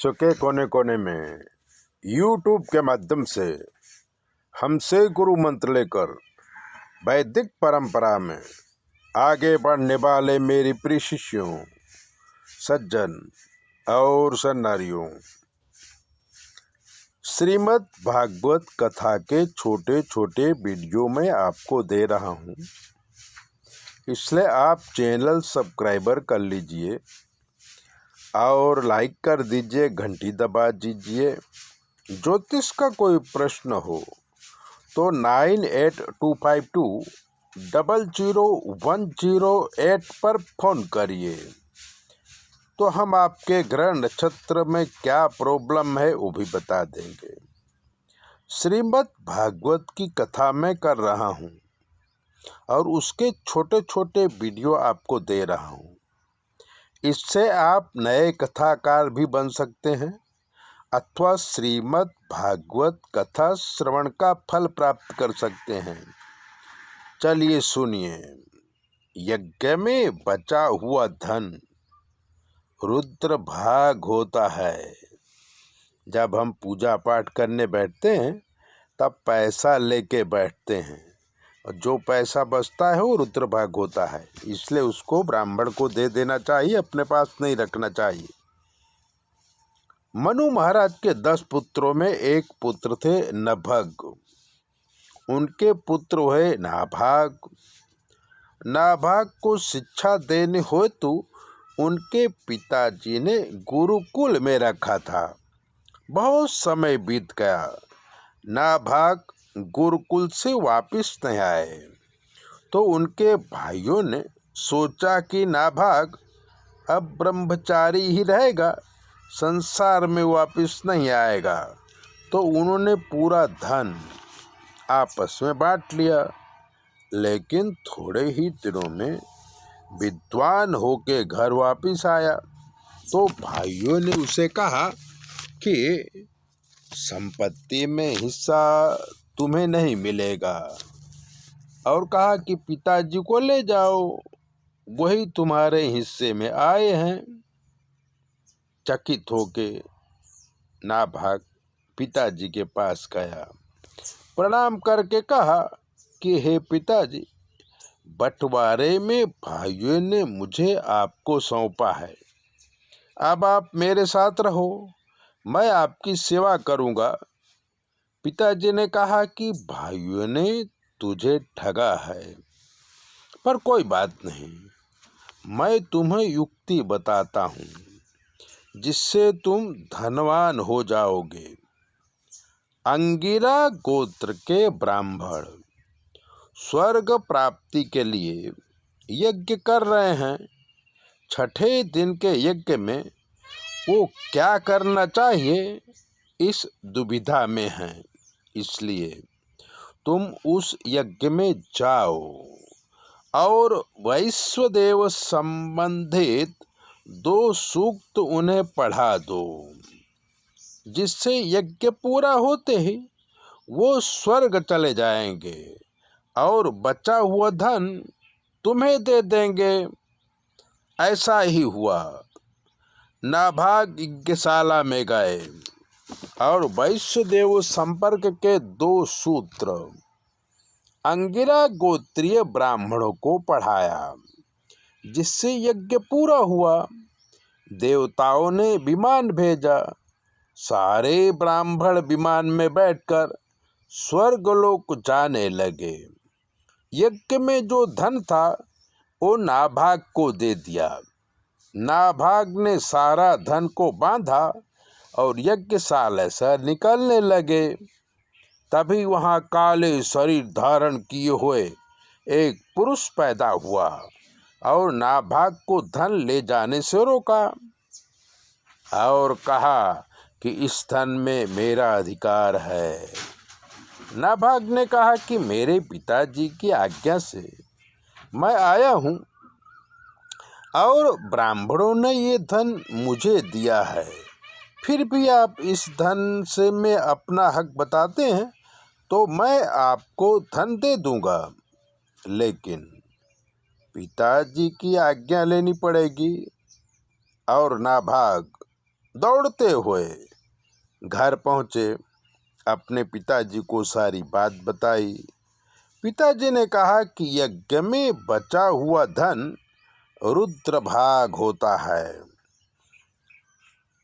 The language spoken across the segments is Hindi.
विश्व के कोने कोने में यूट्यूब के माध्यम से हमसे गुरु मंत्र लेकर वैदिक परंपरा में आगे बढ़ने वाले मेरी प्रिय शिष्यों, सज्जन और सन्नारियों, श्रीमद् भागवत कथा के छोटे छोटे वीडियो में आपको दे रहा हूँ, इसलिए आप चैनल सब्सक्राइबर कर लीजिए और लाइक कर दीजिए, घंटी दबा दीजिए। ज्योतिष का कोई प्रश्न हो तो 9825200108 पर फोन करिए, तो हम आपके ग्रह नक्षत्र में क्या प्रॉब्लम है वो भी बता देंगे। श्रीमद् भागवत की कथा मैं कर रहा हूँ और उसके छोटे छोटे वीडियो आपको दे रहा हूँ। इससे आप नए कथाकार भी बन सकते हैं अथवा श्रीमद् भागवत कथा श्रवण का फल प्राप्त कर सकते हैं। चलिए सुनिए। यज्ञ में बचा हुआ धन रुद्र भाग होता है। जब हम पूजा पाठ करने बैठते हैं तब पैसा लेके बैठते हैं और जो पैसा बचता है वो रुद्र भाग होता है, इसलिए उसको ब्राह्मण को दे देना चाहिए, अपने पास नहीं रखना चाहिए। मनु महाराज के 10 पुत्रों में एक पुत्र थे नभग। उनके पुत्र हुए नाभाग। नाभाग को शिक्षा देने हेतु उनके पिताजी ने गुरुकुल में रखा था। बहुत समय बीत गया, नाभाग गुरुकुल से वापस नहीं आए, तो उनके भाइयों ने सोचा कि नाभाग अब ब्रह्मचारी ही रहेगा, संसार में वापस नहीं आएगा, तो उन्होंने पूरा धन आपस में बांट लिया। लेकिन थोड़े ही दिनों में विद्वान होके घर वापस आया, तो भाइयों ने उसे कहा कि संपत्ति में हिस्सा तुम्हें नहीं मिलेगा, और कहा कि पिताजी को ले जाओ, वही तुम्हारे हिस्से में आए हैं। चकित होके नाभाग पिताजी के पास गया, प्रणाम करके कहा कि हे पिताजी, बंटवारे में भाइयों ने मुझे आपको सौंपा है, अब आप मेरे साथ रहो, मैं आपकी सेवा करूँगा। पिताजी ने कहा कि भाइयों ने तुझे ठगा है, पर कोई बात नहीं, मैं तुम्हें युक्ति बताता हूँ जिससे तुम धनवान हो जाओगे। अंगिरा गोत्र के ब्राह्मण स्वर्ग प्राप्ति के लिए यज्ञ कर रहे हैं। छठे दिन के यज्ञ में वो क्या करना चाहिए इस दुविधा में हैं, इसलिए तुम उस यज्ञ में जाओ और वैश्वदेव संबंधित 2 सूक्त उन्हें पढ़ा दो, जिससे यज्ञ पूरा होते ही वो स्वर्ग चले जाएंगे और बचा हुआ धन तुम्हें दे देंगे। ऐसा ही हुआ। नाभाग यज्ञशाला में गए और वैश्वदेव संपर्क के 2 सूत्र अंगिरा गोत्रीय ब्राह्मणों को पढ़ाया, जिससे यज्ञ पूरा हुआ। देवताओं ने विमान भेजा, सारे ब्राह्मण विमान में बैठकर स्वर्गलोक जाने लगे। यज्ञ में जो धन था वो नाभाग को दे दिया। नाभाग ने सारा धन को बांधा और यज्ञशाला से निकलने लगे। तभी वहाँ काले शरीर धारण किए हुए एक पुरुष पैदा हुआ और नाभाग को धन ले जाने से रोका और कहा कि इस धन में मेरा अधिकार है। नाभाग ने कहा कि मेरे पिताजी की आज्ञा से मैं आया हूँ और ब्राह्मणों ने ये धन मुझे दिया है, फिर भी आप इस धन से में अपना हक बताते हैं, तो मैं आपको धन दे दूंगा, लेकिन पिताजी की आज्ञा लेनी पड़ेगी। और नाभाग दौड़ते हुए घर पहुँचे, अपने पिताजी को सारी बात बताई। पिताजी ने कहा कि यज्ञ में बचा हुआ धन रुद्र भाग होता है,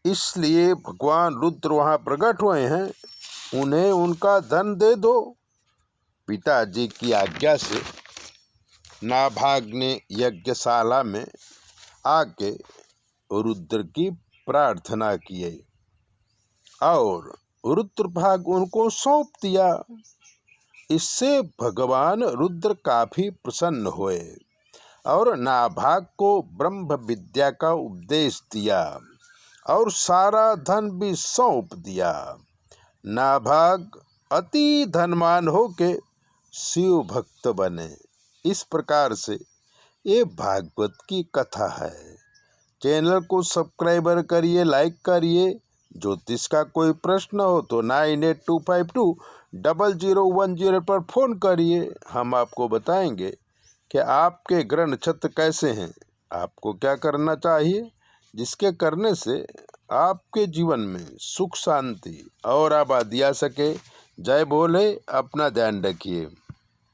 इसलिए भगवान रुद्र वहाँ प्रकट हुए हैं, उन्हें उनका धन दे दो। पिताजी की आज्ञा से नाभाग ने यज्ञशाला में आके रुद्र की प्रार्थना की और रुद्रभाग उनको सौंप दिया। इससे भगवान रुद्र काफी प्रसन्न हुए और नाभाग को ब्रह्म विद्या का उपदेश दिया और सारा धन भी सौंप दिया। नाभाग अति धनवान होके शिव भक्त बने। इस प्रकार से ये भागवत की कथा है। चैनल को सब्सक्राइबर करिए, लाइक करिए। ज्योतिष का कोई प्रश्न हो तो 98252001 पर फ़ोन करिए। हम आपको बताएंगे कि आपके ग्रह नक्षत्र कैसे हैं, आपको क्या करना चाहिए, जिसके करने से आपके जीवन में सुख शांति और आबादी आ सके। जय भोले। अपना ध्यान रखिए।